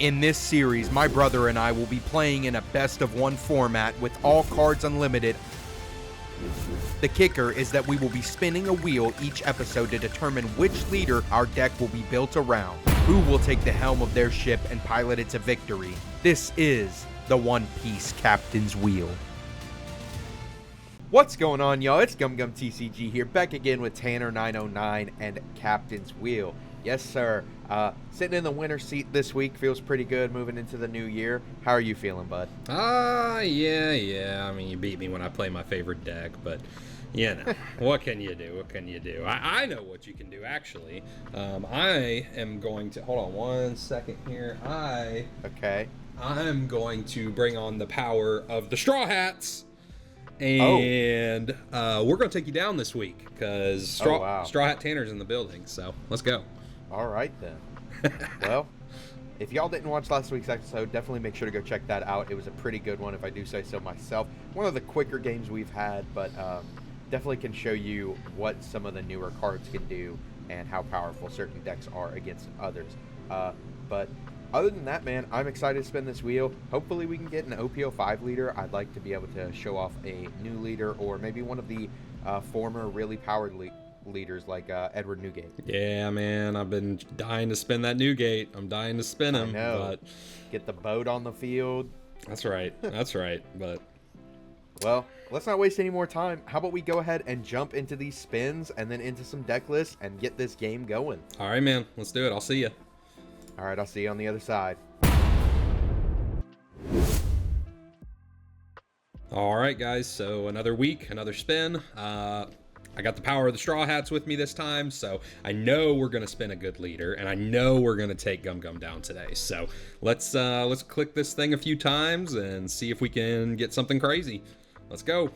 In this series, my brother and I will be playing in a best-of-1 format with all cards unlimited. The kicker is that we will be spinning a wheel each episode to determine which leader our deck will be built around. Who will take the helm of their ship and pilot it to victory? This is the One Piece Captain's Wheel. What's going on, y'all? It's GumGumTCG here, back again with Tanner909 and Captain's Wheel. Yes, sir. Sitting in the winter seat this week feels pretty good moving into the new year. How are you feeling, bud? Yeah. I mean, you beat me when I play my favorite deck, but, you know, what can you do? I know what you can do, actually. I am going to... Hold on one second here. I'm going to bring on the power of the Straw Hats. And we're going to take you down this week, because Straw Hat Tanner's in the building, so let's go. All right, then. Well, if y'all didn't watch last week's episode, definitely make sure to go check that out. It was a pretty good one, if I do say so myself. One of the quicker games we've had, but definitely can show you what some of the newer cards can do and how powerful certain decks are against others. But other than that, man, I'm excited to spin this wheel. Hopefully we can get an OP05 leader. I'd like to be able to show off a new leader, or maybe one of the former really powered leaders like Edward Newgate. Yeah, man, I've been dying to spin that Newgate. I'm dying to spin him. I know. But get the boat on the field. That's right. But well, let's not waste any more time. How about we go ahead and jump into these spins and then into some deck lists and get this game going. All right, man, let's do it. I'll see you. All right, I'll see you on the other side. All right, guys, so another week, another spin. I got the power of the Straw Hats with me this time, so I know we're going to spin a good leader, and I know we're going to take Gum Gum down today. So let's click this thing a few times and see if we can get something crazy. Let's go.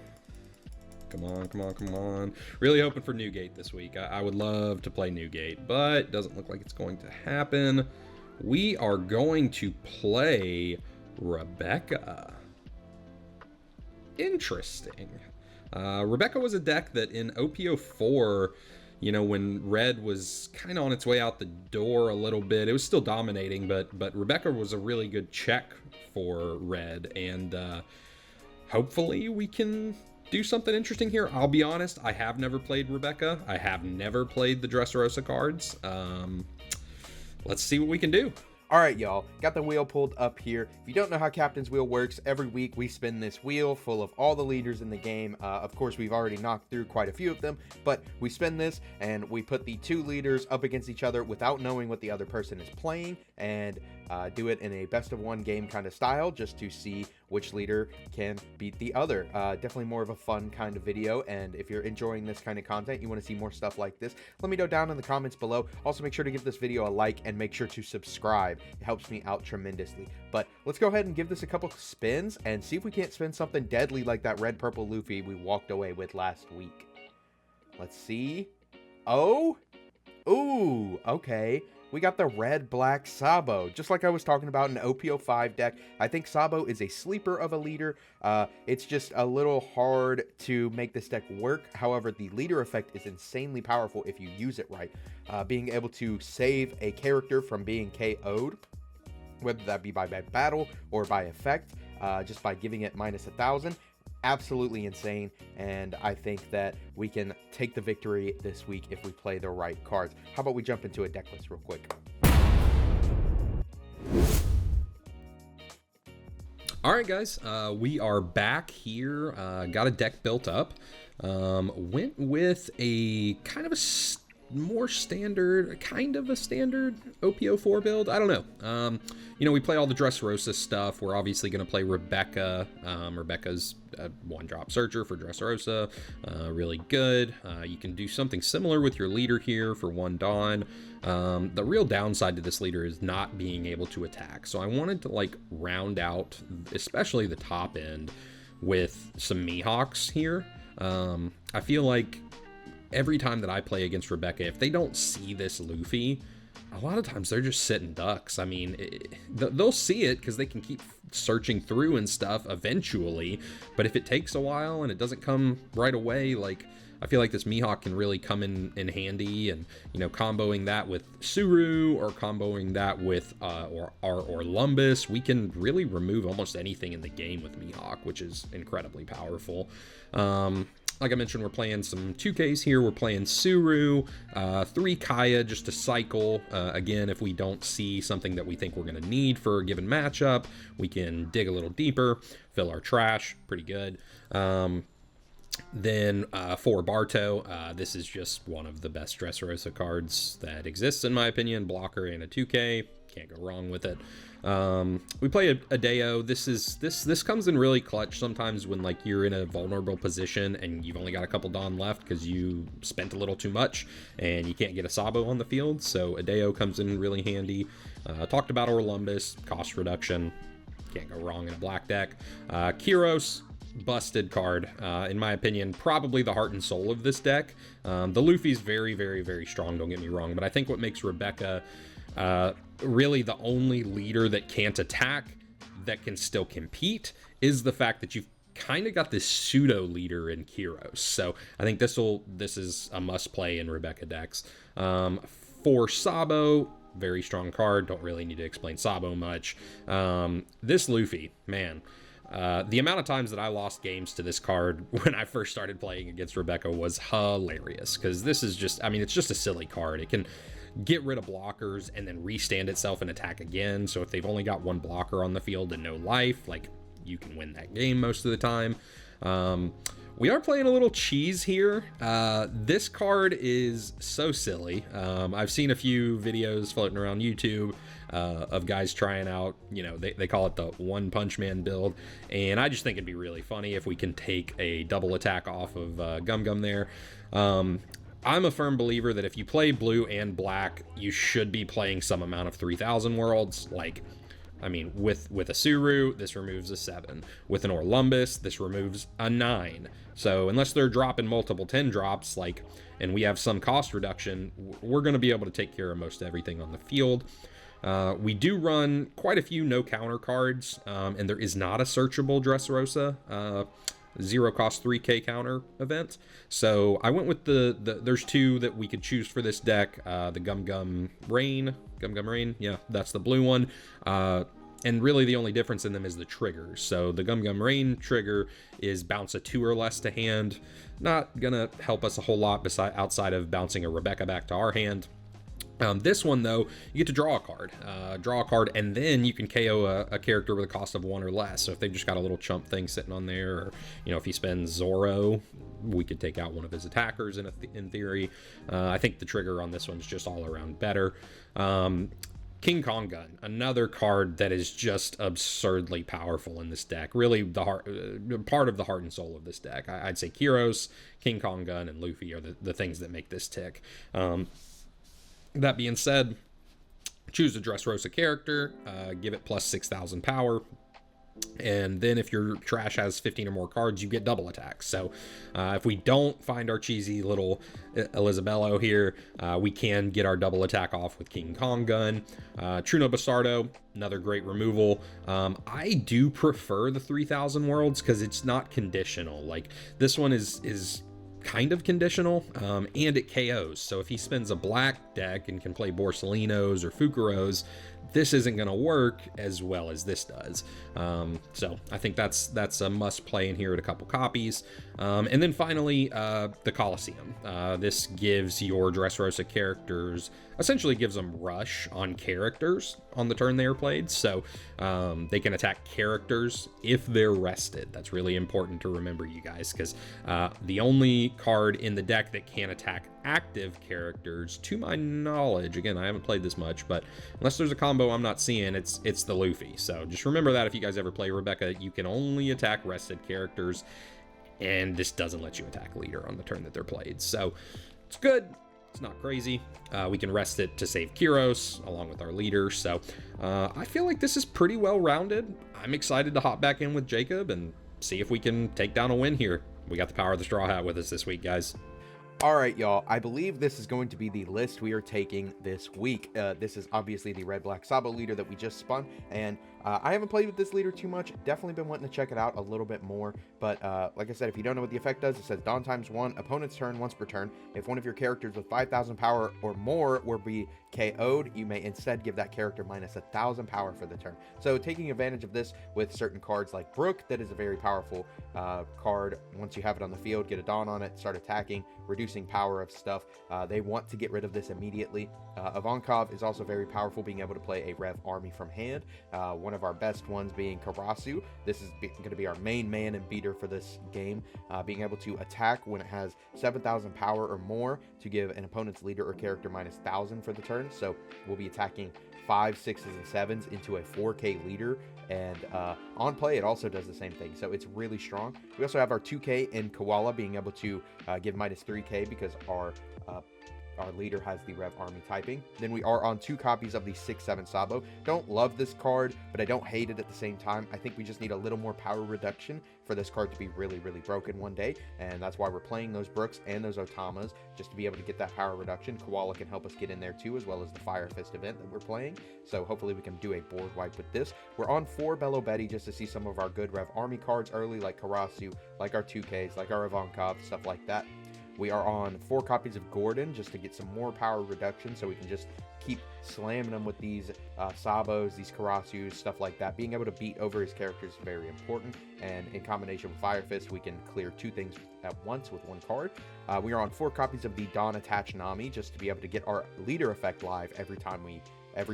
Come on. Really hoping for Newgate this week. I would love to play Newgate, but doesn't look like it's going to happen. We are going to play Rebecca. Interesting. Rebecca was a deck that in OP04, you know, when Red was kind of on its way out the door a little bit, it was still dominating, but Rebecca was a really good check for Red, and hopefully we can do something interesting here. I'll be honest, I have never played Rebecca. I have never played the Dressrosa cards. Let's see what we can do. All right, y'all, got the wheel pulled up here. If you don't know how Captain's Wheel works, every week we spin this wheel full of all the leaders in the game. Of course, we've already knocked through quite a few of them, but we spin this and we put the two leaders up against each other without knowing what the other person is playing, and do it in a best-of-1 game kind of style, just to see which leader can beat the other. Definitely more of a fun kind of video, and if you're enjoying this kind of content, you want to see more stuff like this, let me know down in the comments below. Also, make sure to give this video a like and make sure to subscribe. It helps me out tremendously. But let's go ahead and give this a couple spins and see if we can't spin something deadly like that red-purple Luffy we walked away with last week. Let's see. Oh! Ooh, okay. We got the red-black Sabo, just like I was talking about in the OP05 deck. I think Sabo is a sleeper of a leader. It's just a little hard to make this deck work. However, the leader effect is insanely powerful if you use it right. Being able to save a character from being KO'd, whether that be by battle or by effect, just by giving it -1000. Absolutely insane, and I think that we can take the victory this week if we play the right cards. How about we jump into a deck list real quick? All right, guys, we are back here. Got a deck built up. Went with a kind of a standard OP04 build. I don't know. You know, we play all the Dressrosa stuff. We're obviously going to play Rebecca. Rebecca's a one-drop searcher for Dressrosa. Really good. You can do something similar with your leader here for one Dawn. The real downside to this leader is not being able to attack. So I wanted to, like, round out, especially the top end, with some Mihawks here. I feel like every time that I play against Rebecca, if they don't see this Luffy, a lot of times they're just sitting ducks. I mean, they'll see it because they can keep searching through and stuff eventually, but if it takes a while and it doesn't come right away, like, I feel like this Mihawk can really come in handy, and, you know, comboing that with Suru or comboing that with our Orlumbus, we can really remove almost anything in the game with Mihawk, which is incredibly powerful. Like I mentioned, we're playing some 2Ks here. We're playing Suru, 3 Kaya just to cycle. Again, if we don't see something that we think we're going to need for a given matchup, we can dig a little deeper, fill our trash. Pretty good. Then for Barto, this is just one of the best Dressrosa cards that exists, in my opinion. Blocker and a 2K. Can't go wrong with it. We play a Deo. This comes in really clutch sometimes when, like, you're in a vulnerable position and you've only got a couple Dawn left because you spent a little too much and you can't get a Sabo on the field. So a Deo comes in really handy. Talked about Orlumbus, cost reduction. Can't go wrong in a black deck. Kyros, busted card, in my opinion, probably the heart and soul of this deck. The Luffy's very, very, very strong, don't get me wrong, but I think what makes Rebecca really the only leader that can't attack that can still compete is the fact that you've kind of got this pseudo leader in Kyros. So I think this is a must play in Rebecca decks. For Sabo, very strong card, don't really need to explain Sabo much. This Luffy, man, the amount of times that I lost games to this card when I first started playing against Rebecca was hilarious, because this is just, I mean, it's just a silly card. It can get rid of blockers and then restand itself and attack again. So if they've only got one blocker on the field and no life, like, you can win that game most of the time. We are playing a little cheese here. This card is so silly. I've seen a few videos floating around YouTube of guys trying out, you know, they call it the One Punch Man build, and I just think it'd be really funny if we can take a double attack off of Gum Gum there. I'm a firm believer that if you play blue and black, you should be playing some amount of 3000 worlds. Like, I mean, with a Suru, this removes a 7. With an Orlumbus, this removes a 9. So unless they're dropping multiple 10 drops, like, and we have some cost reduction, we're going to be able to take care of most everything on the field. We do run quite a few no counter cards, and there is not a searchable Dressrosa 0 cost 3k counter event. So I went with there's 2 that we could choose for this deck. The Gum Gum Rain, yeah, that's the blue one. And really the only difference in them is the triggers. So the Gum Gum Rain trigger is bounce a 2 or less to hand. Not gonna help us a whole lot outside of bouncing a Rebecca back to our hand. This one, though, you get to draw a card, and then you can KO a character with a cost of 1 or less. So if they've just got a little chump thing sitting on there, or, you know, if he spends Zoro, we could take out one of his attackers in theory. I think the trigger on this one's just all around better. King Kong Gun, another card that is just absurdly powerful in this deck. Really part of the heart and soul of this deck. I'd say Kyros, King Kong Gun, and Luffy are the things that make this tick. That being said, choose a Dressrosa character, give it plus 6000 power, and then if your trash has 15 or more cards, you get double attacks. So if we don't find our cheesy little Elisabello here, we can get our double attack off with King Kong Gun. Truno Bastardo, another great removal. I do prefer the 3000 worlds because it's not conditional. Like, this one is kind of conditional, and it KOs. So if he spends a black deck and can play Borsalinos or Fukuros, this isn't going to work as well as this does. So I think that's a must play in here at a couple copies. And then finally, the Colosseum. This gives your Dressrosa characters, essentially gives them rush on characters on the turn they are played. So they can attack characters if they're rested. That's really important to remember, you guys, because the only card in the deck that can attack active characters, to my knowledge, again, I haven't played this much, but unless there's a combo I'm not seeing, it's the Luffy. So just remember that if you guys ever play Rebecca, you can only attack rested characters, and this doesn't let you attack leader on the turn that they're played. So it's good. It's not crazy. We can rest it to save Kyros along with our leader. So I feel like this is pretty well rounded. I'm excited to hop back in with Jacob and see if we can take down a win here. We got the power of the Straw Hat with us this week, guys. All right, y'all, I believe this is going to be the list we are taking this week. This is obviously the Red Black Sabo leader that we just spun, and I haven't played with this leader too much. Definitely been wanting to check it out a little bit more, but like I said, if you don't know what the effect does, it says Dawn ×1, opponent's turn once per turn. If one of your characters with 5,000 power or more will be KO'd, you may instead give that character minus 1,000 power for the turn. So taking advantage of this with certain cards like Brook, that is a very powerful card. Once you have it on the field, get a Dawn on it, start attacking, reducing power of stuff. They want to get rid of this immediately. Ivankov is also very powerful, being able to play a Rev army from hand. One of our best ones being Karasu. This is going to be our main man and beater for this game. Being able to attack when it has 7,000 power or more to give an opponent's leader or character minus 1,000 for the turn. So we'll be attacking 5s, 6s, and 7s into a 4K leader, and on play it also does the same thing, so it's really strong. We also have our 2K in Koala, being able to give minus 3K because our leader has the Rev Army typing. Then we are on 2 copies of the 6/7 Sabo. Don't love this card, but I don't hate it at the same time. I think we just need a little more power reduction for this card to be really, really broken one day, and that's why we're playing those Brooks and those Otamas, just to be able to get that power reduction. Koala can help us get in there too, as well as the Fire Fist event that we're playing, so hopefully we can do a board wipe with this. We're on 4 Bello Betty just to see some of our good Rev Army cards early, like Karasu, like our 2Ks, like our Ivankov, stuff like that. We are on 4 copies of Gordon just to get some more power reduction, so we can just keep slamming them with these Sabos, these Karasus, stuff like that. Being able to beat over his characters is very important, and in combination with Fire Fist, we can clear 2 things at once with 1 card. We are on 4 copies of the Dawn Attached Nami just to be able to get our leader effect live every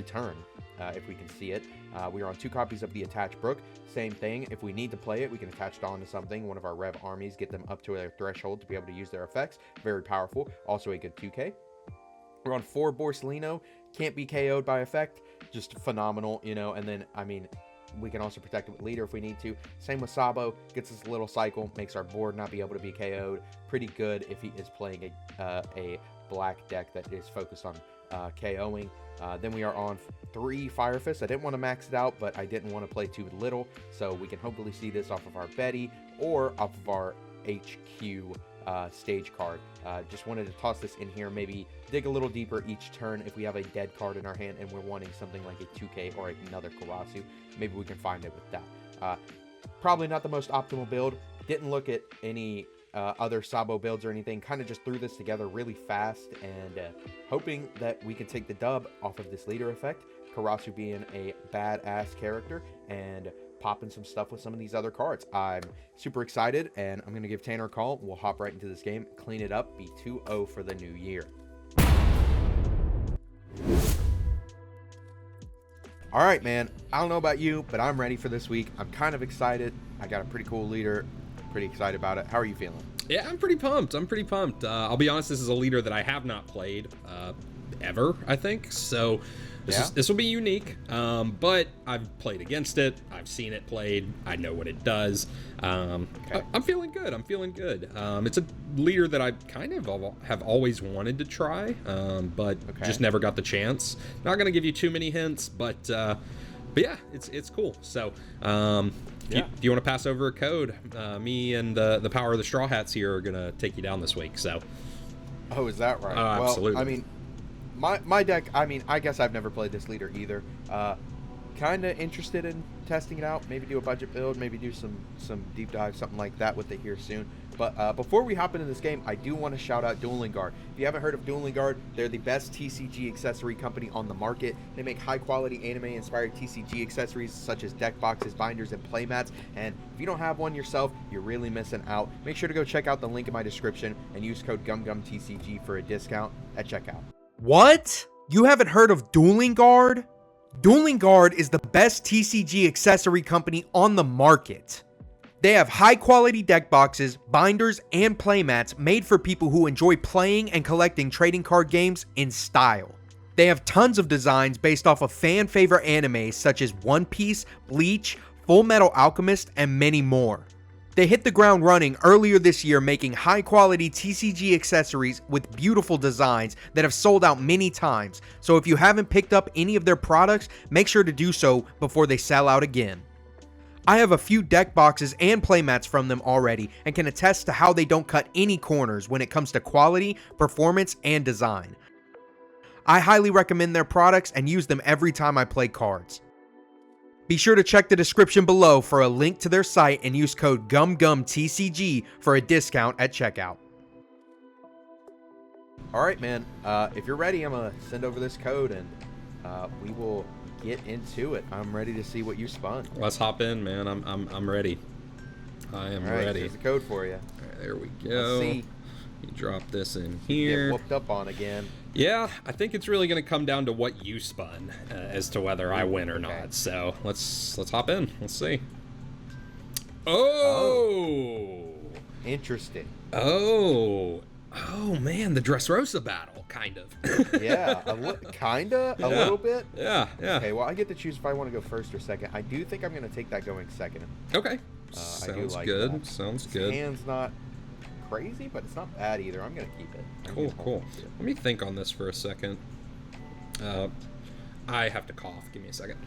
turn, if we can see it. We are on 2 copies of the Attached Brook. Same thing, if we need to play it, we can attach Dawn to something, one of our Rev armies, get them up to their threshold to be able to use their effects. Very powerful. Also a good 2K. We're on 4 Borsalino. Can't be KO'd by effect. Just phenomenal, you know. And then, I mean, we can also protect it with leader if we need to. Same with Sabo. Gets us a little cycle. Makes our board not be able to be KO'd. Pretty good if he is playing a black deck that is focused on KOing. Then we are on 3 Fire Fists. I didn't want to max it out, but I didn't want to play too little, so we can hopefully see this off of our Betty or off of our HQ stage card. Just wanted to toss this in here, maybe dig a little deeper each turn. If we have a dead card in our hand and we're wanting something like a 2K or another Karasu, maybe we can find it with that. Probably not the most optimal build. Didn't look at any other Sabo builds or anything. Kind of just threw this together really fast and hoping that we can take the dub off of this leader effect. Karasu being a badass character and popping some stuff with some of these other cards. I'm super excited, and I'm going to give Tanner a call. We'll hop right into this game, clean it up, be 2-0 for the new year. All right, man. I don't know about you, but I'm ready for this week. I'm kind of excited. I got a pretty cool leader. Pretty excited about it. How are you feeling? Yeah, I'm pretty pumped. I'll be honest, this is a leader that I have not played ever, I think. So this will be unique. But I've played against it. I've seen it played. I know what it does. Okay. I'm feeling good. It's a leader that I kind of have always wanted to try, but just never got the chance. Not going to give you too many hints, but yeah, it's cool. So if you want to pass over a code, me and the power of the Straw Hats here are going to take you down this week. So. Oh, is that right? Well, absolutely. I mean, my deck, I mean, I guess I've never played this leader either. Kind of interested in testing it out. Maybe do a budget build. Maybe do some deep dive, something like that with it here soon. But before we hop into this game, I do want to shout out Dueling Guard. If you haven't heard of Dueling Guard, they're the best TCG accessory company on the market. They make high-quality anime-inspired TCG accessories such as deck boxes, binders, and playmats. And if you don't have one yourself, you're really missing out. Make sure to go check out the link in my description and use code GumGumTCG for a discount at checkout. What? You haven't heard of Dueling Guard? Dueling Guard is the best TCG accessory company on the market. They have high-quality deck boxes, binders, and playmats made for people who enjoy playing and collecting trading card games in style. They have tons of designs based off of fan-favorite animes such as One Piece, Bleach, Full Metal Alchemist, and many more. They hit the ground running earlier this year, making high-quality TCG accessories with beautiful designs that have sold out many times. So if you haven't picked up any of their products, make sure to do so before they sell out again. I have a few deck boxes and playmats from them already and can attest to how they don't cut any corners when it comes to quality, performance, and design. I highly recommend their products and use them every time I play cards. Be sure to check the description below for a link to their site and use code GUMGUMTCG for a discount at checkout. Alright man, if you're ready, I'm going to send over this code and we will get into it. I'm ready to see what you spun. Let's hop in, man. I'm ready. I am ready. Here's the code for you. All right, there we go. Let's see. You drop this in here. Get whooped up on again. Yeah, I think it's really going to come down to what you spun as to whether I win or not. So let's hop in. Let's see. Oh. Interesting. Oh man, the Dressrosa battle, kind of. Yeah, a little bit. Yeah. Okay, well I get to choose if I want to go first or second. I do think I'm going to take that going second. Okay. I do like good. that. Sounds His good. hand's not crazy, but it's not bad either. I'm going to keep it. Cool. Let me think on this for a second. I have to cough. Give me a second.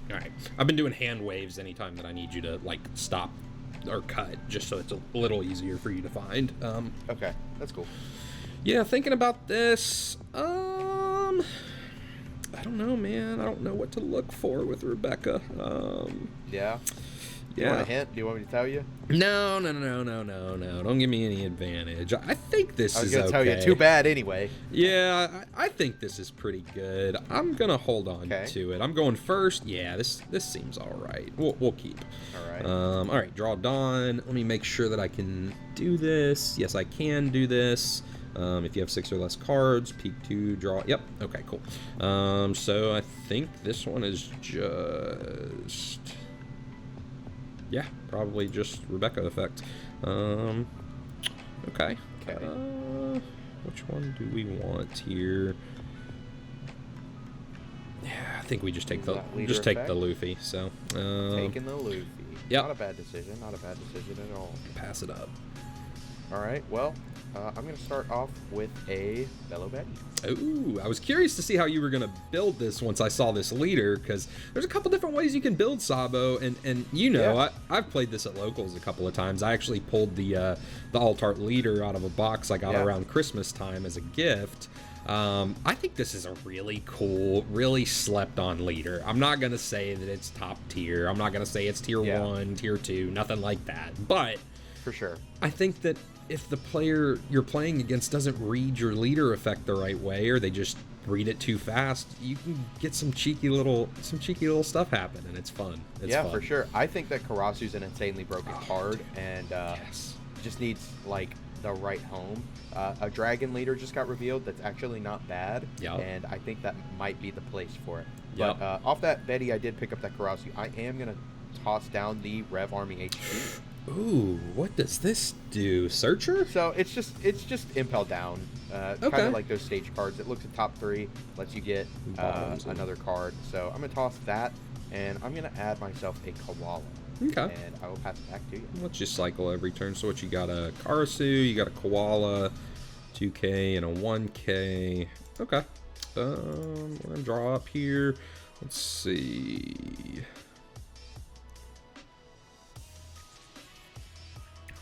All right. I've been doing hand waves anytime that I need you to like stop or cut, just so it's a little easier for you to find. Okay, that's cool. Yeah, thinking about this. I don't know, man. I don't know what to look for with Rebecca. Yeah. Do you want a hint? Do you want me to tell you? No. Don't give me any advantage. I think this is okay. I was going to tell you, too bad anyway. Yeah, I think this is pretty good. I'm going to hold on to it. I'm going first. Yeah, this seems all right. We'll keep. All right. All right, draw Dawn. Let me make sure that I can do this. Yes, I can do this. If you have 6 or less cards, peek 2, draw. Yep. Okay, cool. So I think this one is just... Yeah, probably just Rebecca effect. Okay. Which one do we want here? Yeah, I think we just take the Luffy. So taking the Luffy. Yep. Not a bad decision. Not a bad decision at all. Pass it up. All right. Well, I'm going to start off with a Bello Betty. Ooh, I was curious to see how you were going to build this once I saw this leader, because there's a couple different ways you can build Sabo, and you know, yeah. I've played this at locals a couple of times. I actually pulled the Altart leader out of a box I got around Christmas time as a gift. I think this is a really cool, really slept on leader. I'm not going to say that it's top tier. I'm not going to say it's tier 1, tier 2, nothing like that. But for sure, I think that if the player you're playing against doesn't read your leader effect the right way, or they just read it too fast, you can get some cheeky little stuff happen, and it's fun. It's fun. For sure. I think that Karasu's an insanely broken card, and just needs like the right home. A dragon leader just got revealed that's actually not bad, and I think that might be the place for it. But off that Betty, I did pick up that Karasu. I am gonna toss down the Rev Army HP. Ooh, what does this do? Searcher? So it's just impel down. Kind of like those stage cards. It looks at top 3, lets you get another card. So I'm gonna toss that, and I'm gonna add myself a Koala. Okay. And I will pass it back to you. Let's just cycle every turn. So what you got? A Karasu, you got a Koala, 2K and a 1K. Okay. We're gonna draw up here. Let's see.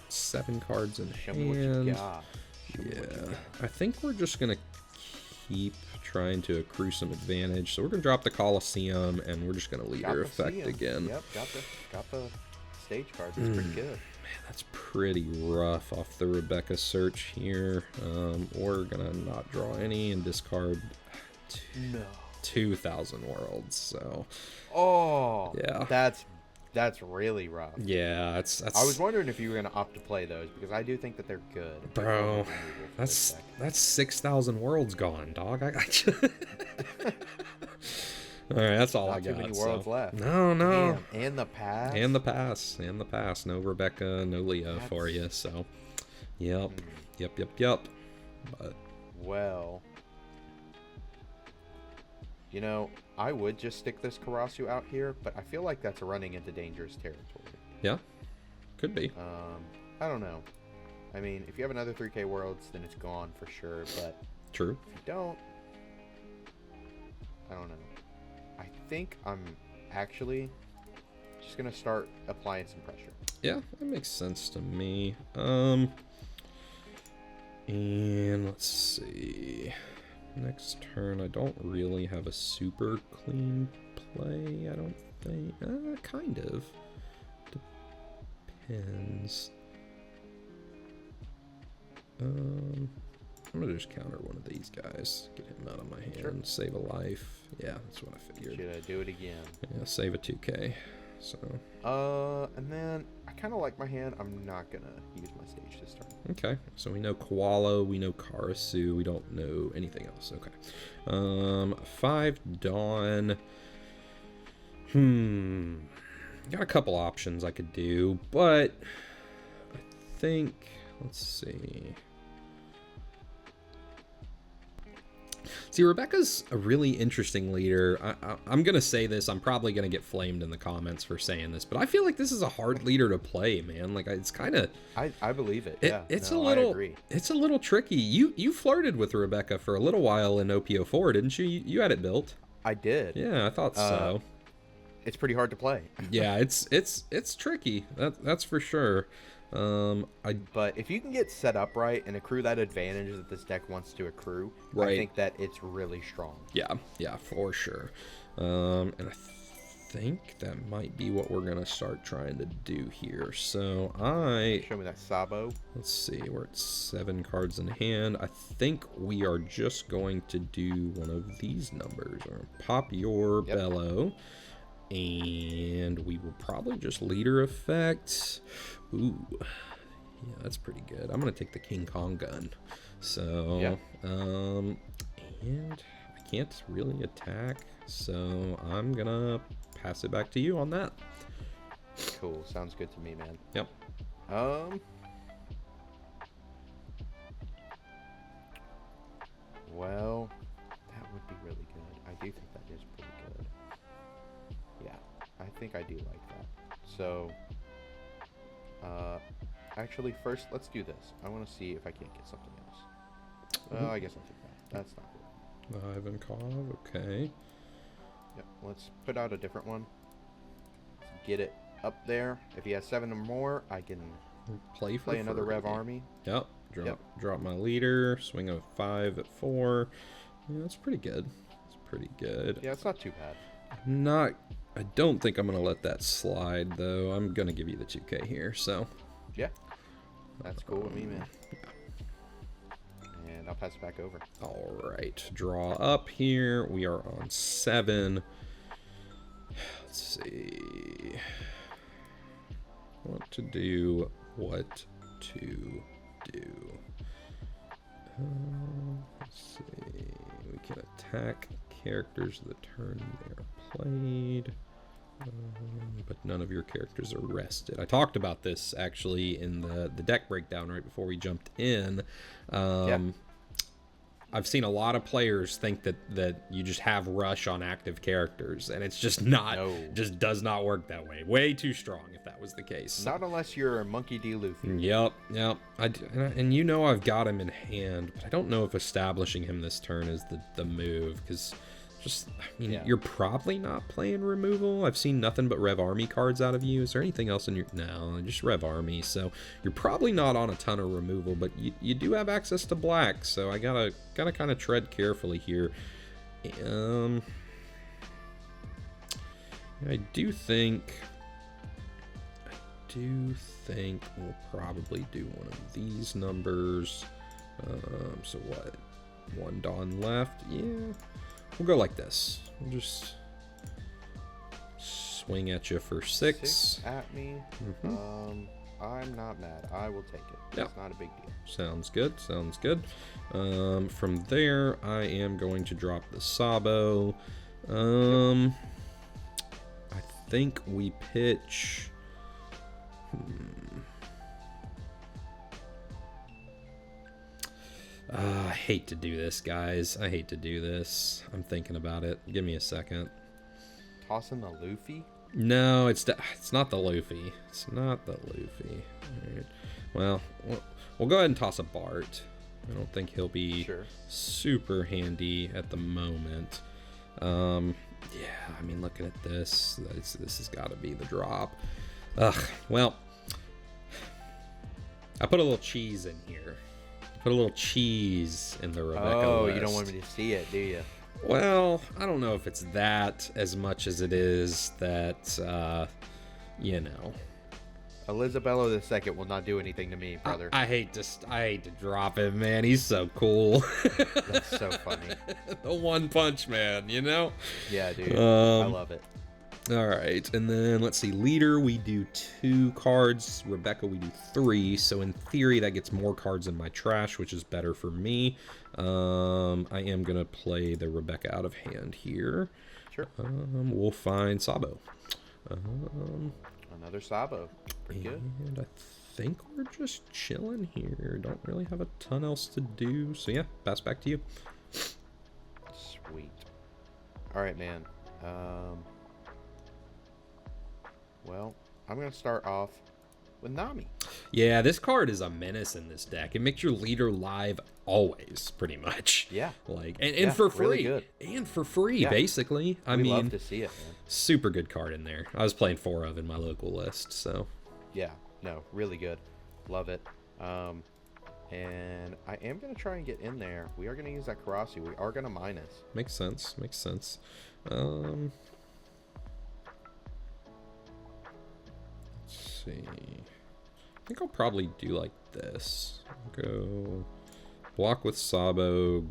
7 cards in hand. Yeah, I think we're just gonna keep trying to accrue some advantage. So we're gonna drop the Colosseum, and we're just gonna leader effect again. Yep, got the stage cards. That's pretty good. Man, that's pretty rough off the Rebecca search here. We're gonna not draw any and discard 2,000 worlds. So, yeah, that's really rough. Yeah, that's. I was wondering if you were gonna opt to play those, because I do think that they're good. Bro, that's 6,000 worlds gone, dog. All right, that's all I got. Not too many worlds left. No. Damn. And the pass. And the pass. No Rebecca, no Leo for you. So, yep. But well, you know, I would just stick this Karasu out here, but I feel like that's running into dangerous territory. Yeah, could be. I don't know. I mean, if you have another 3K worlds, then it's gone for sure. But true. If you don't, I don't know. I think I'm actually just gonna start applying some pressure. Yeah, that makes sense to me. And let's see. Next turn, I don't really have a super clean play, I don't think. Kind of. Depends. I'm gonna just counter one of these guys. Get him out of my hand. Sure. Save a life. Yeah, that's what I figured. Should I do it again? Yeah, save a 2K. So. And then I kind of like my hand. I'm not gonna use my stage this turn. Okay, so we know Koala, we know Karasu, we don't know anything else. Okay. 5 Dawn. Got a couple options I could do, but I think, let's see. See, Rebecca's a really interesting leader. I'm going to say this. I'm probably going to get flamed in the comments for saying this, but I feel like this is a hard leader to play, man. Like, it's kind of... I believe it. Yeah, it's no, a little... I agree. It's a little tricky. You flirted with Rebecca for a little while in OP05, didn't you? You had it built. I did. Yeah, I thought so. It's pretty hard to play. Yeah, it's tricky. That's for sure. But if you can get set up right and accrue that advantage that this deck wants to accrue, right. I think that it's really strong. Yeah, for sure. And I think that might be what we're gonna start trying to do here. So show me that Sabo. Let's see, we're at 7 cards in hand. I think we are just going to do one of these numbers. Or pop your bellow. And we will probably just leader effect. Ooh, yeah, that's pretty good. I'm gonna take the King Kong gun. So, and I can't really attack, so I'm gonna pass it back to you on that. Cool, sounds good to me, man. Yep. Well, that would be really good. I do think that is pretty good. Yeah, I think I do like that. So, actually, first, let's do this. I want to see if I can't get something else. I guess I'll take that. That's not good. Ivankov, okay. Yep, let's put out a different one. Let's get it up there. If he has 7 or more, I can play another Rev Army. Yep. Drop my leader. Swing a 5 at 4. Yeah, that's pretty good. It's pretty good. Yeah, it's not too bad. I don't think I'm going to let that slide, though. I'm going to give you the 2K here, so. Yeah. That's cool with me, man. And I'll pass it back over. All right. Draw up here. We are on 7. Let's see. What to do. Let's see. We can attack characters the turn they're played. But none of your characters are rested. I talked about this actually in the deck breakdown right before we jumped in. I've seen a lot of players think that you just have rush on active characters, and it's just not. No. Just does not work that way. Way too strong if that was the case. Not unless you're a Monkey D. Luffy. Yep. And you know I've got him in hand, but I don't know if establishing him this turn is the move, because you're probably not playing removal. I've seen nothing but Rev Army cards out of you. Is there anything else in your... No, just Rev Army. So you're probably not on a ton of removal, but you do have access to black, so I gotta kind of tread carefully here. I do think we'll probably do one of these numbers. So what? 1 Dawn left. Yeah. We'll go like this. We'll just swing at you for 6. 6 at me. I'm not mad. I will take it. It's not a big deal. Sounds good. From there, I am going to drop the Sabo. I think we pitch... I hate to do this, guys. I hate to do this. I'm thinking about it. Give me a second. Tossing the Luffy? No, it's not the Luffy. It's not the Luffy. All right. Well, we'll go ahead and toss a Bart. I don't think he'll be super handy at the moment. Yeah, I mean, looking at this, this has got to be the drop. Ugh, well, I put a little cheese in here. Put a little cheese in the Rebecca list. You don't want me to see it, do you? Well, I don't know if it's that as much as it is that, you know. Elizabello II will not do anything to me, brother. I hate to drop him, man. He's so cool. That's so funny. The One Punch Man, you know? Yeah, dude. I love it. All right, and then let's see. Leader, we do 2 cards. Rebecca, we do 3. So in theory, that gets more cards in my trash, which is better for me. I am gonna play the Rebecca out of hand here. Sure. We'll find Sabo. Another Sabo. Pretty good. And I think we're just chilling here. Don't really have a ton else to do. So yeah, pass back to you. Sweet. All right, man. Well, I'm going to start off with Nami. Yeah, this card is a menace in this deck. It makes your leader live always, pretty much. Yeah. Like, and for free. Really good. And for free, basically. I mean, love to see it, man. Super good card in there. I was playing 4 of in my local list, so. Yeah, no, really good. Love it. And I am going to try and get in there. We are going to use that Karasi. We are going to minus. Makes sense. Makes sense. See. I think I'll probably do like this. Go block with Sabo,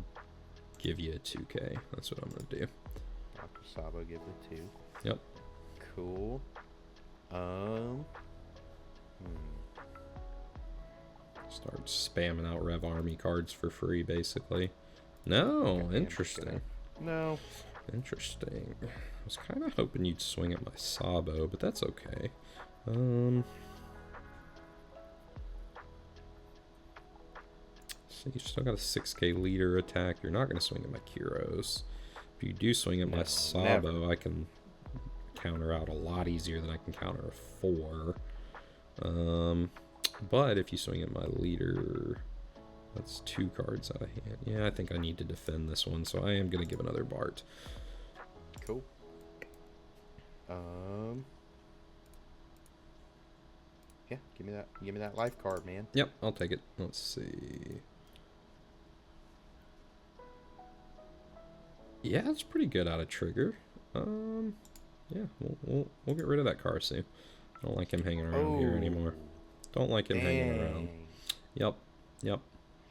give you a 2K. That's what I'm gonna do. Block with Sabo, give the 2. Yep. Cool. Start spamming out Rev Army cards for free, basically. No, interesting. No. Interesting. I was kind of hoping you'd swing at my Sabo, but that's okay. So you still got a 6K leader attack. You're not going to swing at my Kyros. If you do swing at my Sabo, never. I can counter out a lot easier than I can counter a 4. But if you swing at my leader, that's 2 cards out of hand. Yeah, I think I need to defend this one, so I am going to give another Bart. Cool. Yeah, give me that life card, man. Yep, I'll take it. Let's see. Yeah, it's pretty good out of trigger. Yeah, we'll get rid of that Karsu. I don't like him hanging around here anymore. Don't like him hanging around. Yep.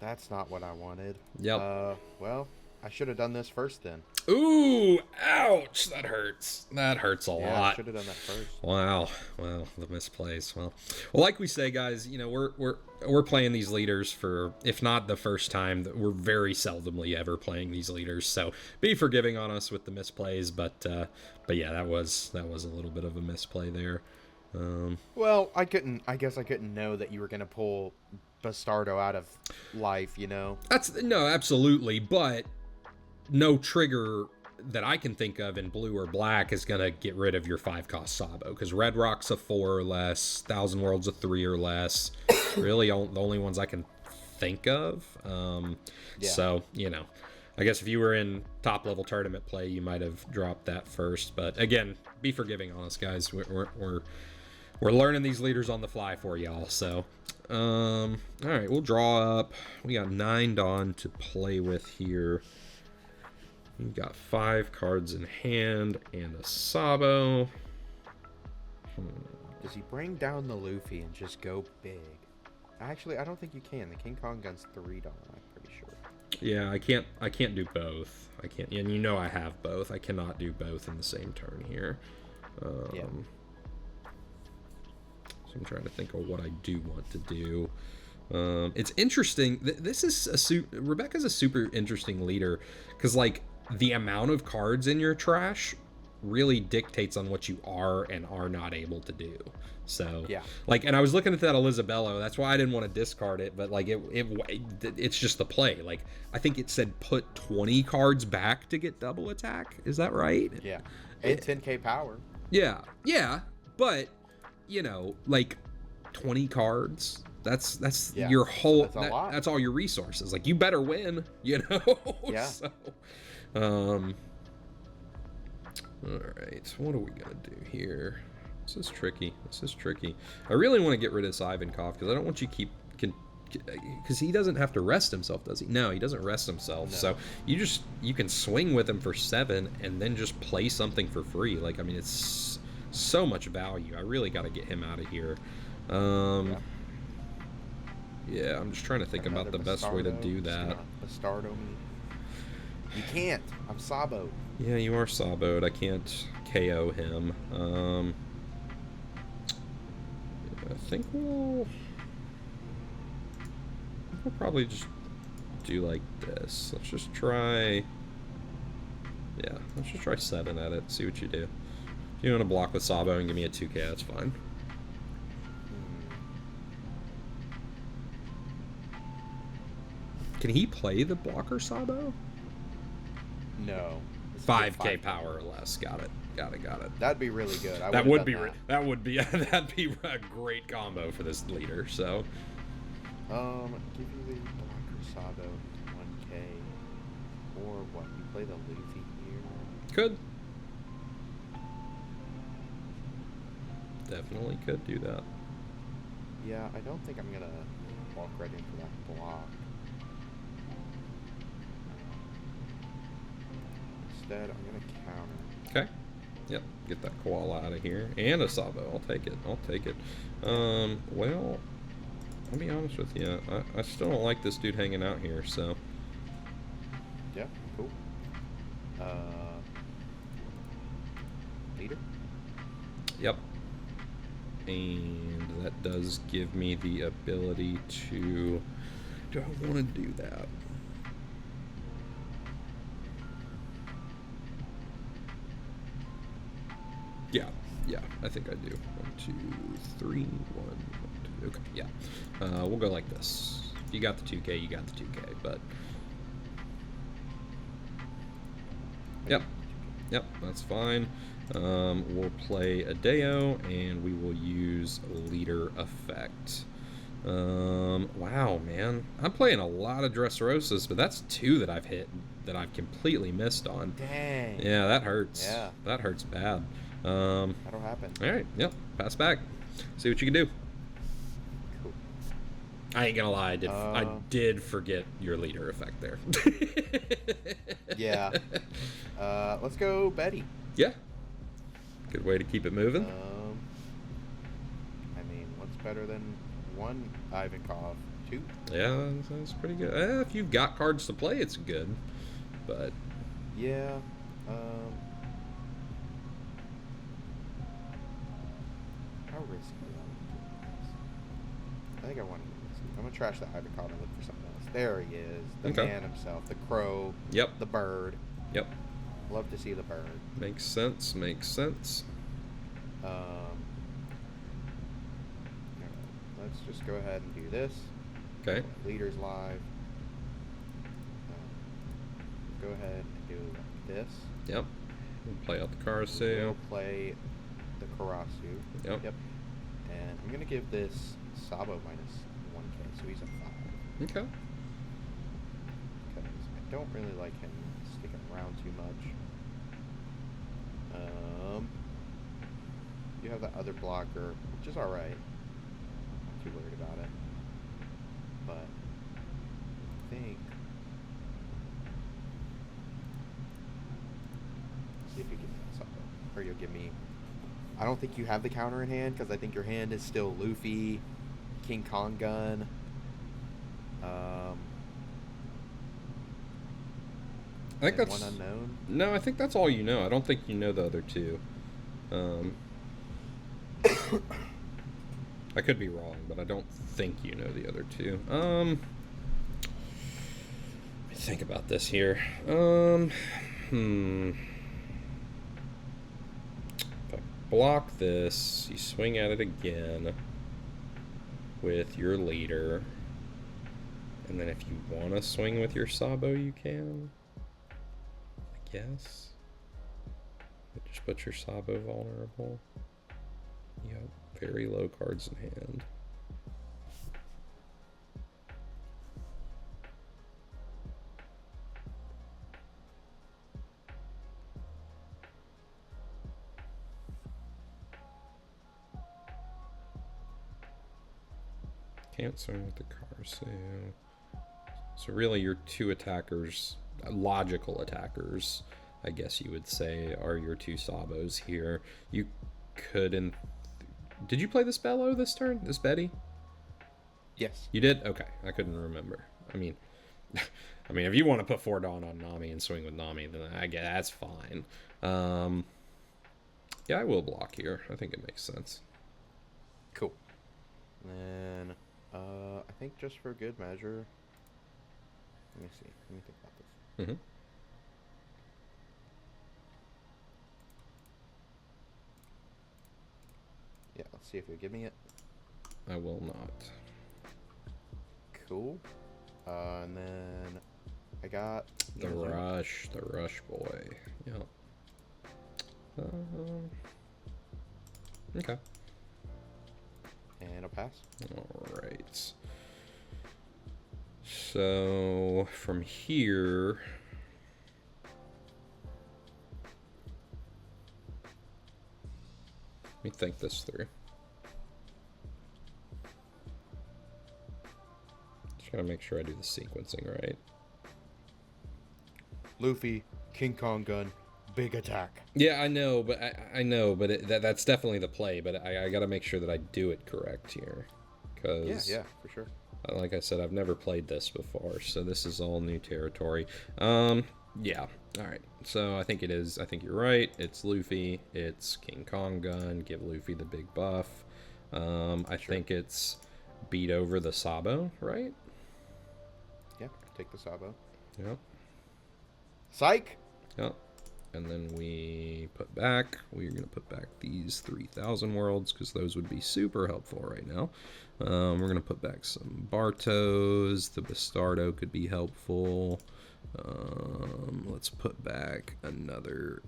That's not what I wanted. Yep. Well, I should have done this first then. Ooh, ouch! That hurts. That hurts a lot. I should have done that first. Wow. Well, the misplays. Well, like we say, guys, you know, we're playing these leaders for, if not the first time, we're very seldomly ever playing these leaders. So be forgiving on us with the misplays, but yeah, that was a little bit of a misplay there. Well, I guess I couldn't know that you were gonna pull Bastardo out of life, you know. No, absolutely, but no trigger that I can think of in blue or black is gonna get rid of your 5-cost Sabo, because Red Rock's a 4 or less, Thousand World's a 3 or less. Really, the only ones I can think of. So you know, I guess if you were in top level tournament play, you might have dropped that first. But again, be forgiving on us, guys. We're learning these leaders on the fly for y'all. So, all right, we'll draw up. We got 9 Dawn to play with here. We've got 5 cards in hand and a Sabo. Does he bring down the Luffy and just go big? Actually, I don't think you can. The King Kong gun's $3, I'm pretty sure. Yeah, I can't do both. I can't, and you know I have both. I cannot do both in the same turn here. Yeah. So I'm trying to think of what I do want to do. It's interesting. This is Rebecca's a super interesting leader, because like the amount of cards in your trash really dictates on what you are and are not able to do. So yeah, like, and I was looking at that Elizabello. That's why I didn't want to discard it. But like it's just the play. Like I think it said put 20 cards back to get double attack. Is that right? Yeah, and 10k power. Yeah, but you know, like 20 cards. That's your whole. That's all your resources. Like you better win. You know. Yeah. So, Alright, what are we gonna do here? This is tricky. This is tricky. I really want to get rid of this Ivankov because I don't want you keep... Because he doesn't have to rest himself, does he? No, he doesn't rest himself. No. So you can swing with him for 7 and then just play something for free. Like, I mean, it's so much value. I really got to get him out of here. Yeah, I'm just trying to think about the best way to do that. Bastardo me. You can't. I'm Sabo. Yeah, you are Saboed. I can't KO him. I think we'll probably just do like this. Let's just try... Yeah, let's just try 7 at it. See what you do. If you want to block with Sabo and give me a 2K, that's fine. Can he play the blocker Sabo? No. 5K power or less. Got it. Got it. That'd be really good. That would be that'd be a great combo for this leader. So. Give you the blocker Sabo 1K, or what? You play the Luffy here. Could. Definitely could do that. Yeah, I don't think I'm gonna walk right into that block. Instead, I'm gonna counter. Okay. Yep. Get that koala out of here. And a Sabo. I'll take it. I'll take it. Well, I'll be honest with you. I still don't like this dude hanging out here, so. Yeah, cool. Leader? Yep. And that does give me the ability to... Do I want to do that? Yeah, I think I do. 1, 2, 3, 1, 2. Okay, yeah. We'll go like this. If you got the 2K, you got the 2K, but... Yep, that's fine. We'll play Adeo, and we will use Leader Effect. Wow, man. I'm playing a lot of Dressrosas, but that's 2 that I've hit that I've completely missed on. Dang. Yeah, that hurts. Yeah. That hurts bad. That'll happen. Alright, yep. Pass back. See what you can do. Cool. I ain't gonna lie, I did forget your Leader Effect there. Yeah. Let's go Betty. Yeah. Good way to keep it moving. I mean, what's better than 1 Ivankov? 2? Yeah, that's pretty good. If you've got cards to play, it's good. But... Yeah. How risky do I want to do this? I think I want to do this. I'm going to trash the Ivankov and look for something else. There he is. The man himself. The crow. Yep. The bird. Yep. Love to see the bird. Makes sense. Makes sense. Let's just go ahead and do this. Okay. Leaders live. Go ahead and do this. Yep. We'll play out the Karasu. We'll play the Karasu. Yep. And I'm gonna give this Sabo minus 1K, so he's a 5. Okay. Because I don't really like him sticking around too much. You have that other blocker, which is alright. Not too worried about it. But I think... See if you can Sabo. Or you'll give me... I don't think you have the counter in hand, because I think your hand is still Luffy, King Kong Gun. I think that's... One unknown? No, I think that's all you know. I don't think you know the other 2. I could be wrong, but I don't think you know the other 2. Let me think about this here. If I block this, you swing at it again with your leader. And then if you want to swing with your Sabo, you can. I guess. But just put your Sabo vulnerable. Yep, very low cards in hand. Can't swing with the car, so really your two attackers, logical attackers, I guess you would say, are your two Sabos here. You could, did you play this Bello this turn? This Betty? Yes. You did? Okay, I couldn't remember. I mean, if you want to put 4 Dawn on Nami and swing with Nami, then I guess that's fine. Yeah, I will block here. I think it makes sense. Cool. Then, I think just for good measure, let me see. Let me think about this. Mm-hmm. Yeah, let's see if you give me it. I will not. Cool. And then I got the rush boy. Yep. Okay. And I'll pass. All right. So from here, let me think this through. Just gotta make sure I do the sequencing right. Luffy, King Kong gun, big attack. Yeah, I know, but that's definitely the play. But I gotta make sure that I do it correct here, because yeah, for sure. Like I said, I've never played this before, so this is all new territory. Yeah. All right. So I think it is. I think you're right. It's Luffy. It's King Kong gun. Give Luffy the big buff. I think it's beat over the Sabo, right? Yeah. Take the Sabo. Yep. Psych. Yep. And then we're going to put back these 3,000 worlds, because those would be super helpful right now. We're going to put back some Bartos. The Bastardo could be helpful. Let's put back another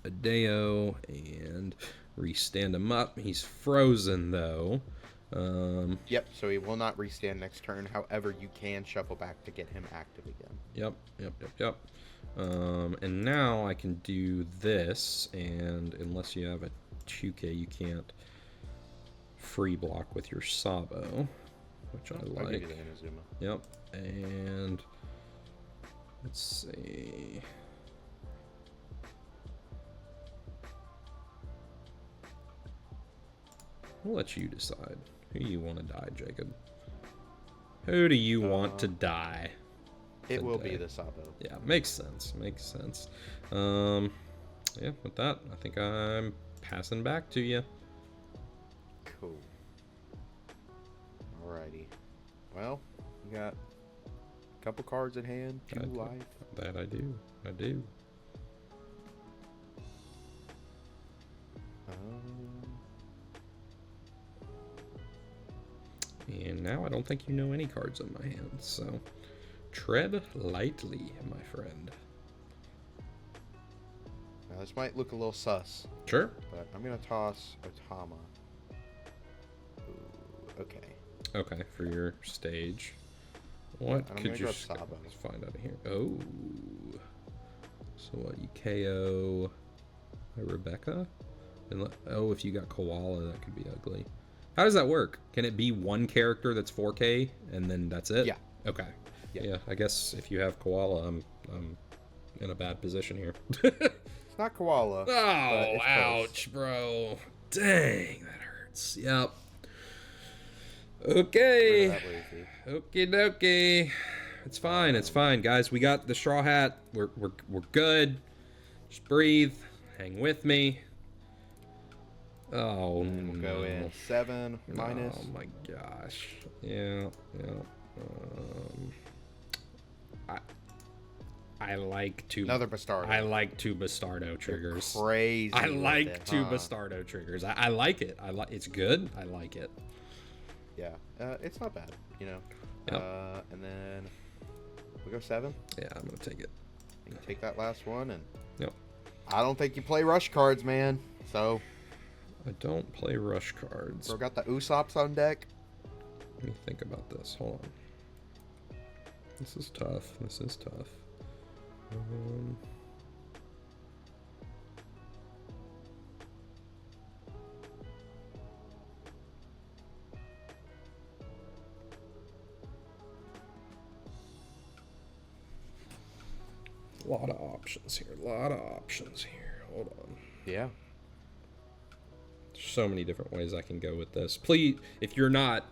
Adeo and restand him up. He's frozen, though. Yep, so he will not restand next turn. However, you can shuffle back to get him active again. Yep. And now I can do this, and unless you have a 2K, you can't free block with your Sabo, which I like. I'll give you the Inazuma. Yep, and let's see. We'll let you decide. Who do you want to die, Jacob? Who do you want to die? It will be the Sabo. Yeah, makes sense. Yeah, with that, I think I'm passing back to you. Cool. Alrighty. Well, you got a couple cards in hand, 2 life. That I do. And now I don't think you know any cards in my hand, so tread lightly, my friend. Now, this might look a little sus. Sure. But I'm going to toss Otama. Ooh, okay. Okay, for your stage. What could you find out of here? Oh. So what, you KO Rebecca? And if you got Koala, that could be ugly. How does that work? Can it be one character that's 4K and then that's it? Yeah. Okay. Yeah, I guess if you have Koala, I'm in a bad position here. It's not Koala. Oh, ouch, bro. Dang, that hurts. Yep. Okay. Okie dokie. It's fine, guys. We got the Straw Hat. We're good. Just breathe. Hang with me. Oh, and we'll go in 7 minus. Oh my gosh. Yeah. I like two. Another Bastardo. I like 2 Bastardo triggers. You're crazy. I like 2 Bastardo triggers. I like it. It's good. I like it. Yeah. It's not bad, you know. Yep. And then we go 7. Yeah, I'm gonna take it. You take that last one, and Yep. I don't think you play rush cards, man. So I don't play rush cards. bro got the Usopp's on deck. Let me think about this. Hold on. This is tough. A lot of options here. A lot of options here. Hold on. Yeah. There's so many different ways I can go with this. Please, if you're not,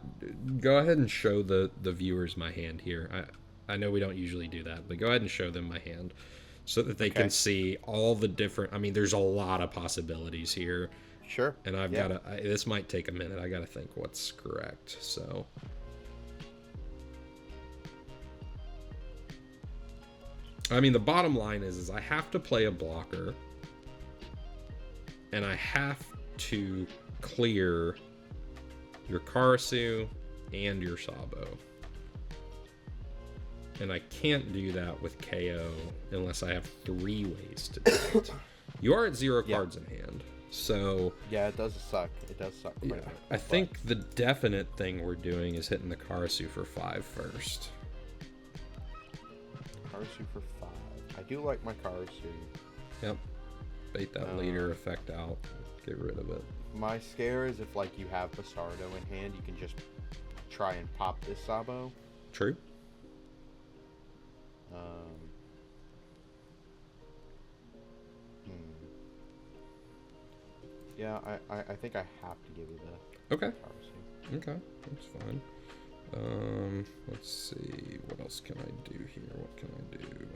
go ahead and show the viewers my hand here. I know we don't usually do that, but go ahead and show them my hand so that they can see all the different. I mean, there's a lot of possibilities here. Sure. And I've got to. This might take a minute. I got to think what's correct. So. I mean, the bottom line is I have to play a blocker, and I have to clear your Karasu and your Sabo. And I can't do that with KO unless I have 3 ways to do it. You are at 0 cards in hand, so... Yeah, it does suck. It does suck quite a bit. I think the definite thing we're doing is hitting the Karasu for 5 first. Karasu for 5. I do like my Karasu. Yep. Bait that leader effect out. Get rid of it. My scare is if, like, you have Bastardo in hand, you can just try and pop this Sabo. True. Yeah, I think I have to give you the Okay. Karasu. Okay, that's fine. Let's see. What else can I do here? What can I do?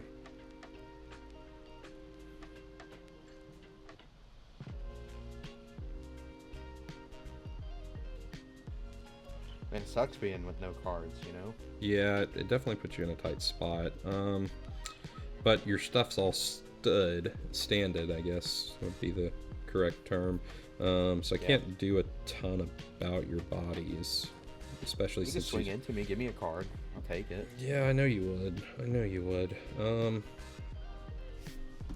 And it sucks being with no cards, you know? Yeah, it definitely puts you in a tight spot. But your stuff's all standed, I guess would be the correct term. So I can't do a ton about your bodies, especially since you can swing into me. Give me a card. I'll take it. Yeah, I know you would. I know you would. I'm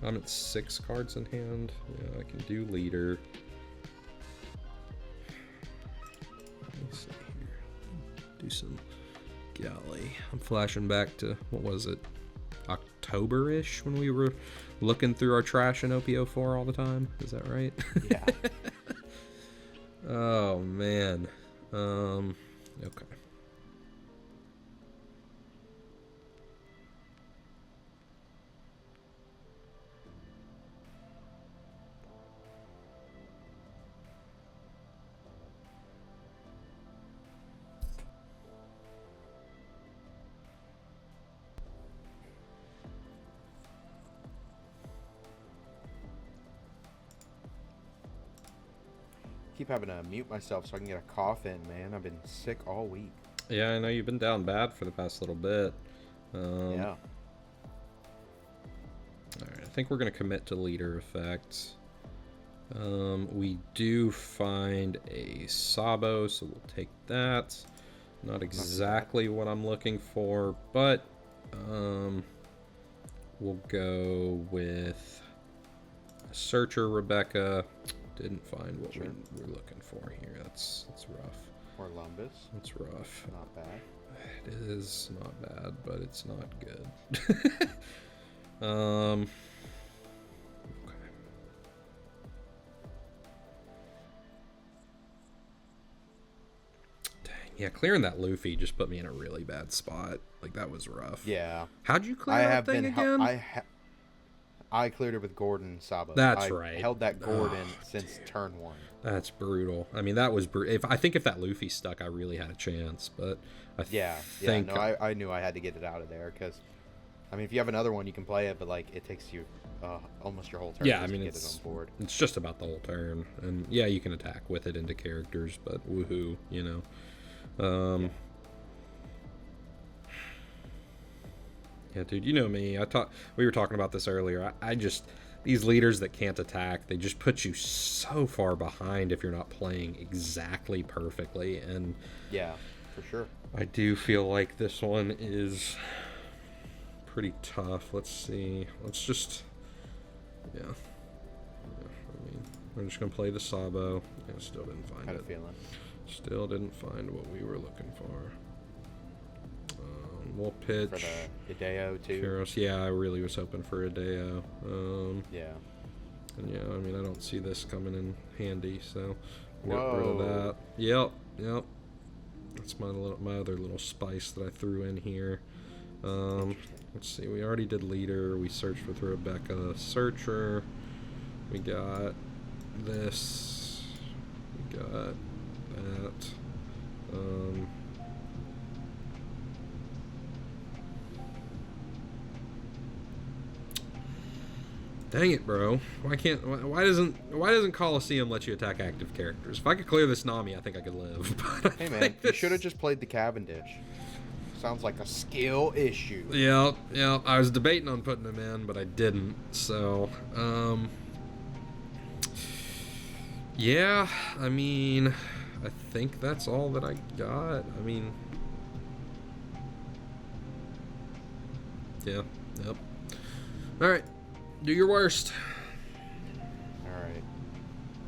at 6 cards in hand. Yeah, I can do leader. Let me see here. Do some golly. I'm flashing back to, what was it? October-ish when we were looking through our trash in OP05 all the time. Is that right? Yeah. Oh man. Okay. Keep having to mute myself so I can get a cough in, man. I've been sick all week. Yeah, I know you've been down bad for the past little bit. Yeah. Alright, I think we're going to commit to leader effect. We do find a Sabo, so we'll take that. Not exactly what I'm looking for, but we'll go with a Searcher Rebecca. Didn't find what we're looking for here. That's rough. Or Lumbus. That's rough. Not bad. It is not bad, but it's not good. Okay. Dang, yeah, clearing that Luffy just put me in a really bad spot. Like, that was rough. Yeah. How'd you clear that thing again? I cleared it with Gordon Sabo. That's right. I held that Gordon since turn 1. That's brutal. I mean, that was I think if that Luffy stuck, I really had a chance. But I think no, I knew I had to get it out of there because, I mean, if you have another one, you can play it, but like it takes you almost your whole turn. Yeah, I to mean, get it on board. It's just about the whole turn, and yeah, you can attack with it into characters, but woohoo, you know. Yeah, dude, you know me. We were talking about this earlier. I just, these leaders that can't attack, they just put you so far behind if you're not playing exactly perfectly. And yeah, for sure. I do feel like this one is pretty tough. Let's see. Let's just, yeah. I mean, we're just gonna play the Sabo. Yeah, still didn't find Had it. a feeling. Still didn't find what we were looking for. We'll pitch. For the Hideo too. Kuros. Yeah, I really was hoping for a Hideo. Yeah. And yeah, I mean, I don't see this coming in handy, so get rid of that. Yep. That's my other little spice that I threw in here. Let's see. We already did leader. We searched with Rebecca. Searcher. We got this. We got that. Dang it, bro. Why doesn't Coliseum let you attack active characters? If I could clear this Nami, I think I could live. But hey man, you should have just played the Cavendish. Sounds like a skill issue. Yeah. I was debating on putting him in, but I didn't. So, yeah, I mean, I think that's all that I got. I mean, yeah, yep. All right. Do your worst. Alright.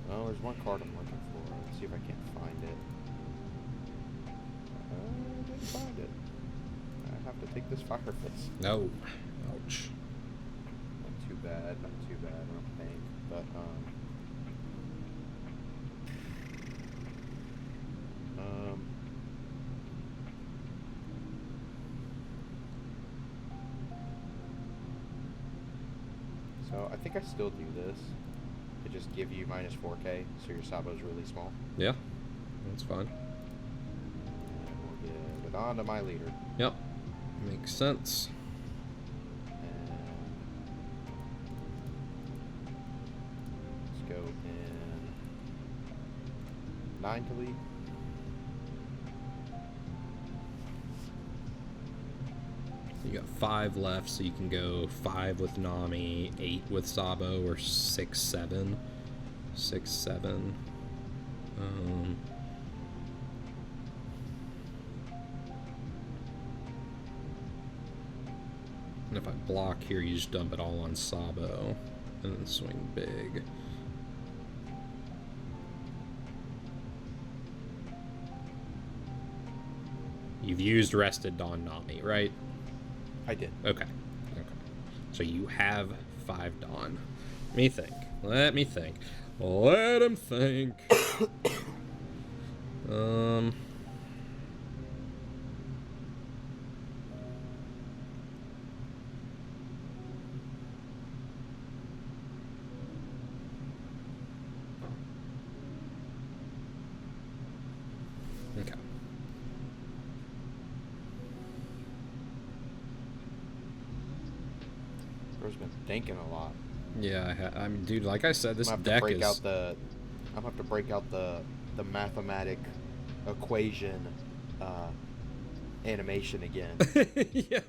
Well, there's one card I'm looking for. Let's see if I can't find it. I didn't find it. I have to take this fire fist. No. Ouch. Not too bad, I don't think. But, so I think I still do this to just give you minus 4K, so your Sabo's really small. Yeah, that's fine. And we'll get it on to my leader. Yep, makes sense. And let's go in 9 to lead. You got 5 left, so you can go 5 with Nami, 8 with Sabo, or 6, 7. 6, 7. And if I block here, you just dump it all on Sabo, and then swing big. You've used Rested Dawn Nami, right? I did. Okay. So you have 5 Dawn. Let me think. Let him think. Okay. Bro's been thinking a lot. Yeah, I mean, dude, like I said, this I'm deck gonna is... have to break out the mathematic equation animation again. yeah.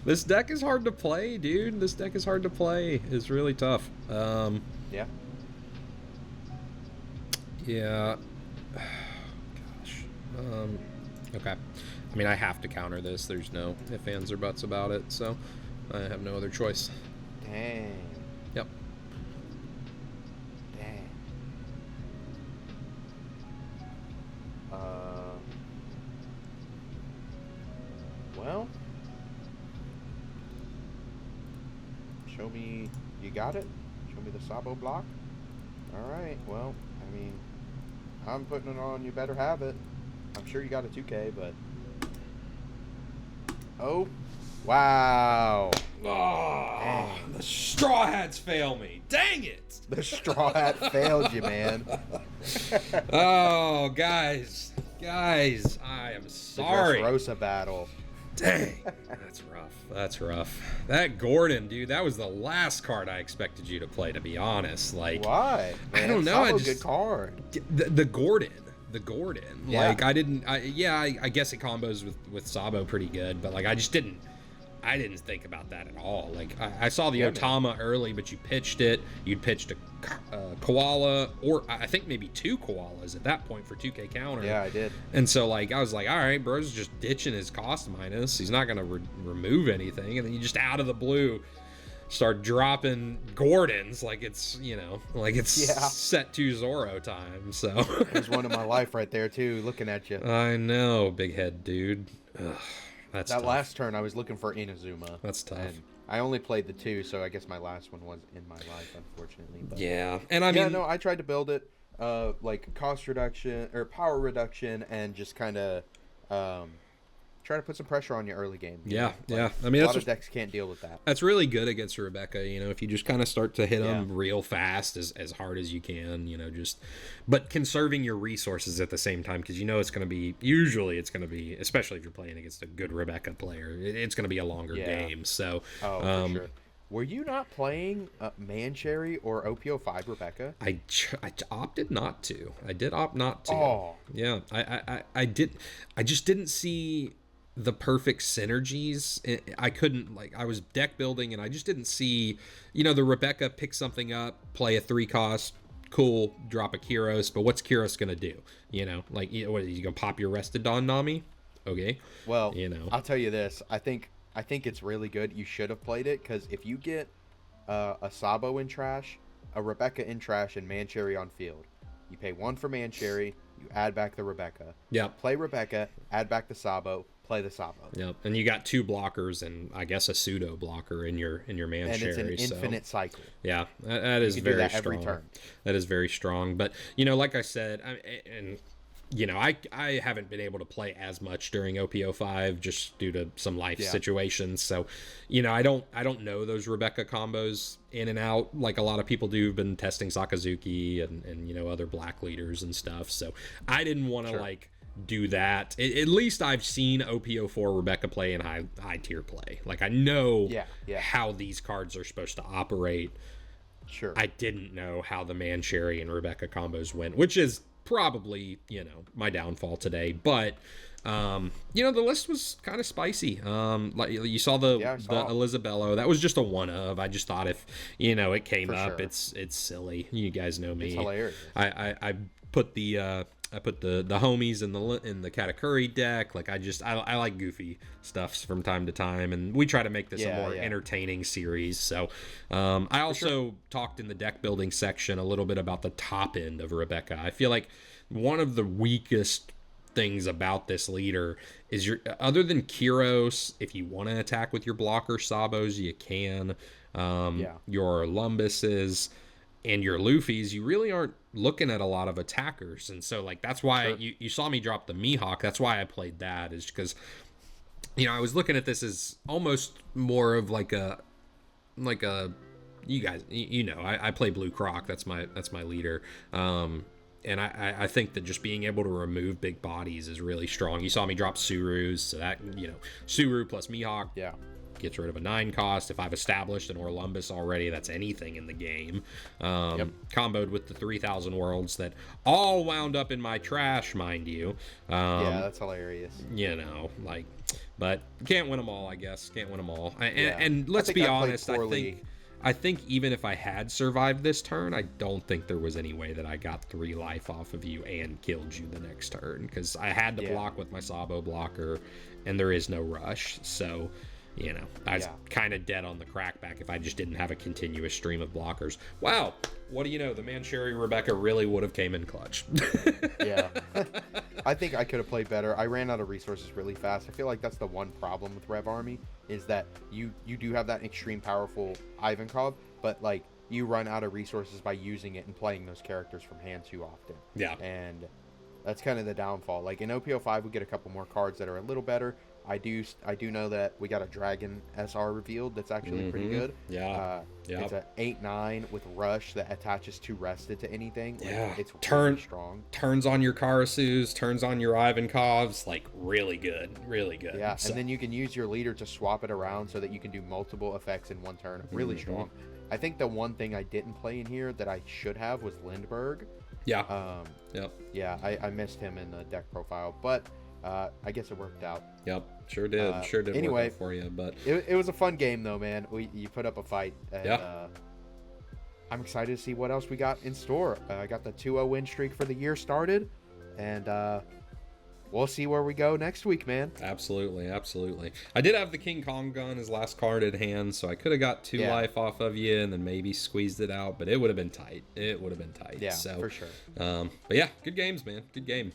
This deck is hard to play, dude. This deck is hard to play. It's really tough. Yeah. Yeah. Gosh. Okay. I mean, I have to counter this. There's no ifs, ands, or buts about it, so I have no other choice. Dang. Yep. Dang. Well. Show me you got it? Show me the Sabo block? Alright, well, I mean, I'm putting it on, you better have it. I'm sure you got a 2K, but... Oh. Wow. Oh, the Straw Hats fail me. Dang it. The Straw Hat failed you, man. Oh, guys, I am sorry. The Dressrosa battle. Dang, that's rough. That Gordon, dude, that was the last card I expected you to play, to be honest. Like, why? Man, I don't know. Sabo's a good card. The Gordon. Yeah. Like, I guess it combos with Sabo pretty good, but like, I didn't think about that at all. Like, I saw the Otama early, but you pitched it. You'd pitched a Koala, or I think maybe 2 Koalas at that point for 2K counter. Yeah, I did. And so, like, I was like, all right, bro's just ditching his cost minus. He's not going to remove anything. And then you just out of the blue start dropping Gordons like it's, set to Zoro time. So There's one in my life right there, too, looking at you. I know, big head dude. Ugh. That's that tough. last turn, I was looking for Inazuma. That's tough. And I only played the 2, so I guess my last one was in my life, unfortunately. But yeah, and I mean, no, I tried to build it, like cost reduction or power reduction, and just kind of try to put some pressure on you early game. Yeah, yeah. I mean, a lot of decks can't deal with that. That's really good against Rebecca. You know, if you just kind of start to hit them real fast, as hard as you can. You know, but conserving your resources at the same time, because you know it's going to be, especially if you're playing against a good Rebecca player, it's going to be a longer game. So, for sure. Were you not playing Mancherry or OP05 Rebecca? I opted not to. I did opt not to. Oh. Yeah, I did. I just didn't see the perfect synergies. I couldn't, I was deck building and I just didn't see, the Rebecca pick something up, play a 3-cost, cool, drop a Kyros, but what's Kyros going to do? What, are you going to pop your Rested Dawn Nami? Okay. Well, I'll tell you this. I think it's really good. You should have played it, because if you get a Sabo in trash, a Rebecca in trash, and Mancherry on field, you pay 1 for Mancherry, you add back the Rebecca. Yeah. Play Rebecca, add back the Sabo, play the Sabo. Yep. And you got 2 blockers and I guess a pseudo blocker in your Mancherry. And it's an infinite cycle. Yeah, that is very strong. Every turn. That is very strong. But like I said, I haven't been able to play as much during OP05 just due to some life situations. So, I don't know those Rebecca combos in and out like a lot of people do. Who've been testing Sakazuki and other black leaders and stuff. So I didn't want to do that. At least I've seen OP04 Rebecca play in high tier play. I know how these cards are supposed to operate. Sure. I didn't know how the Mancherry and Rebecca combos went, which is probably my downfall today. But the list was kind of spicy. You saw the Elizabello. That was just a one of. I just thought if it came up, it's silly. You guys know me. It's hilarious. I put the homies in the Katakuri deck. I like goofy stuffs from time to time, and we try to make this a more entertaining series. So I also talked in the deck building section a little bit about the top end of Rebecca. I feel like one of the weakest things about this leader is other than Kyros, if you want to attack with your blocker Sabos, you can. Your Lumbuses and your Luffys, you really aren't looking at a lot of attackers. And so that's why you saw me drop the Mihawk. That's why I played that, is because I was looking at this as almost more of a you guys I play Blue Croc. That's my leader. And I think that just being able to remove big bodies is really strong. You saw me drop Surus, so that Suru plus Mihawk gets rid of a 9-cost. If I've established an Orlumbus already, that's anything in the game. Comboed with the 3,000 worlds that all wound up in my trash, mind you. That's hilarious. But can't win them all, I guess. Can't win them all. And let's be honest, I think even if I had survived this turn, I don't think there was any way that I got 3 life off of you and killed you the next turn, because I had to block with my Sabo blocker, and there is no rush. So I was kind of dead on the crackback if I just didn't have a continuous stream of blockers. Wow, what do you know? The Mancherry Rebecca really would have came in clutch. I think I could have played better. I ran out of resources really fast. I feel like that's the one problem with Rev Army, is that you do have that extreme powerful Ivankov, but you run out of resources by using it and playing those characters from hand too often. Yeah. And that's kind of the downfall. In OP05, we get a couple more cards that are a little better. I do know that we got a Dragon SR revealed that's actually pretty good. It's an 8/9 with Rush that attaches to Rested to anything. It's really strong. Turns on your Karasus, turns on your Ivankovs, really good. Yeah, so. And then you can use your leader to swap it around so that you can do multiple effects in one turn. Really strong. I think the one thing I didn't play in here that I should have was Lindbergh. I missed him in the deck profile, but I guess it worked out. Sure did anyway, work out for you, but it was a fun game though, man. You put up a fight, and I'm excited to see what else we got in store. I got the 2-0 win streak for the year started, and we'll see where we go next week, man. Absolutely. I did have the King Kong gun as last card in hand, so I could have got 2 life off of you and then maybe squeezed it out, but it would have been tight. Yeah, so, for sure. But yeah, good games, man. Good game.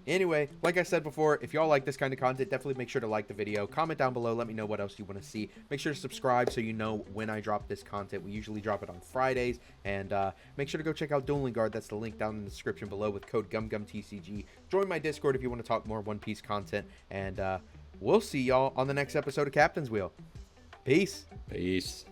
Anyway, like I said before, if y'all like this kind of content, definitely make sure to like the video, comment down below, let me know what else you want to see. Make sure to subscribe so you know when I drop this content. We usually drop it on Fridays, and make sure to go check out Dueling Guard. That's the link down in the description below with code GumGumTCG. Join my Discord if you want to talk more One Piece content, and we'll see y'all on the next episode of Captain's Wheel. Peace. Peace.